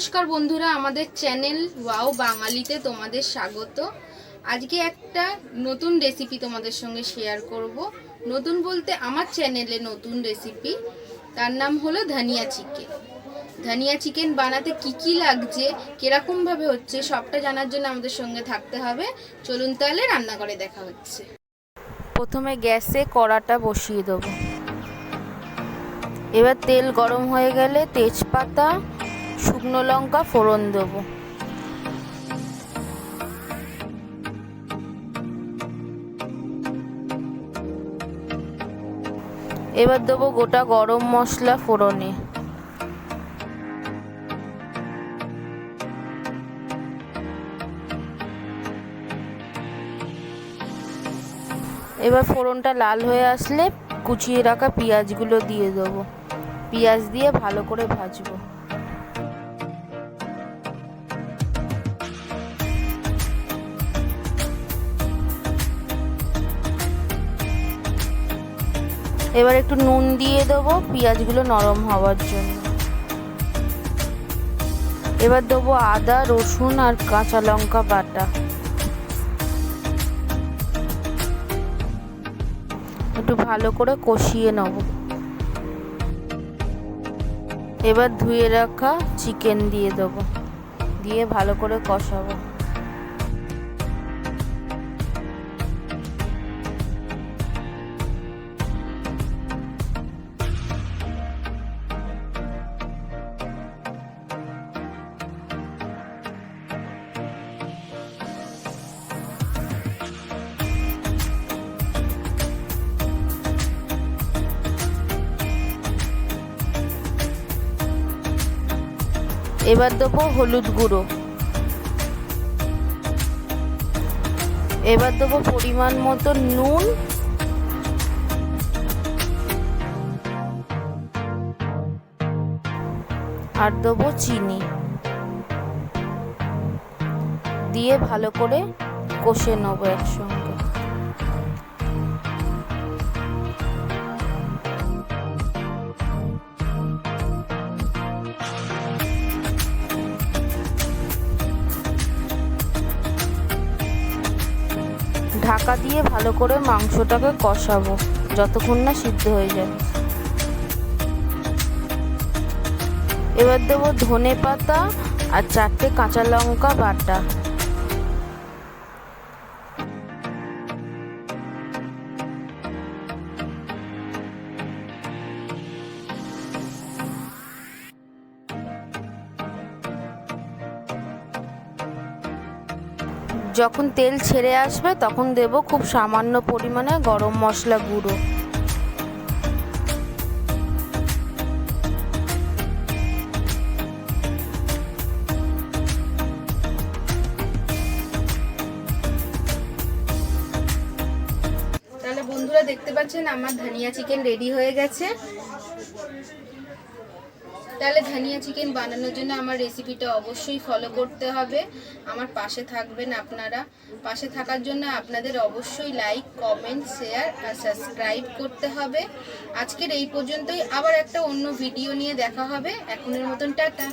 নমস্কার বন্ধুরা, আমাদের চ্যানেল ওয়াও বাঙালিতে তোমাদের স্বাগত। আজকে একটা নতুন রেসিপি তোমাদের সঙ্গে শেয়ার করব। নতুন বলতে আমার চ্যানেলে নতুন রেসিপি, তার নাম হলো ধনিয়া চিকেন। ধনিয়া চিকেন বানাতে কি লাগছে, কিরকম ভাবে হচ্ছে, সবটা জানার জন্য আমাদের সঙ্গে থাকতে হবে। চলুন তাহলে রান্না করে দেখা হচ্ছে। প্রথমে গ্যাসে কড়াটা বসিয়ে দেবো। এবার তেল গরম হয়ে গেলে তেজপাতা, শুকনো লঙ্কা ফোড়ন দেবো। এবার দেবো গোটা গরম মশলা ফোড়নে। এবার ফোড়নটা লাল হয়ে আসলে কুচিয়ে রাখা পেঁয়াজগুলো দিয়ে দেবো। পেঁয়াজ দিয়ে ভালো করে ভাজবো। এবার একটু নুন দিয়ে দেবো পেঁয়াজগুলো নরম হওয়ার জন্য। এবার দেবো আদা, রসুন আর কাঁচা লঙ্কা বাটা। একটু ভালো করে কষিয়ে নেব। এবার ধুয়ে রাখা চিকেন দিয়ে দেবো, দিয়ে ভালো করে কষাবো। এবার দেবো হলুদ গুঁড়ো। এবার দেবো পরিমাণ মতো নুন, আর দেবো চিনি, দিয়ে ভালো করে কষে নেবো একসঙ্গে। ঢাকা দিয়ে ভালো করে মাংসটাকে কষাবো যতক্ষণ না সিদ্ধ হয়ে যায়। এবার দেবো ধনে পাতা আর 4টে কাঁচা লঙ্কা বাটা। যখন তেল ছেড়ে আসবে তখন দেব খুব সামান্য পরিমাণে গরম মশলা গুঁড়ো। তাহলে বন্ধুরা দেখতে পাচ্ছেন আমার ধনিয়া চিকেন রেডি হয়ে গেছে। তাহলে ধনিয়া চিকেন বানানোর জন্য আমার রেসিপিটা অবশ্যই ফলো করতে হবে। আমার পাশে থাকবেন আপনারা। পাশে থাকার জন্য আপনাদের অবশ্যই লাইক, কমেন্ট, শেয়ার আর সাবস্ক্রাইব করতে হবে। আজকের এই পর্যন্তই, আবার একটা অন্য ভিডিও নিয়ে দেখা হবে। এখনের মতন টাটা।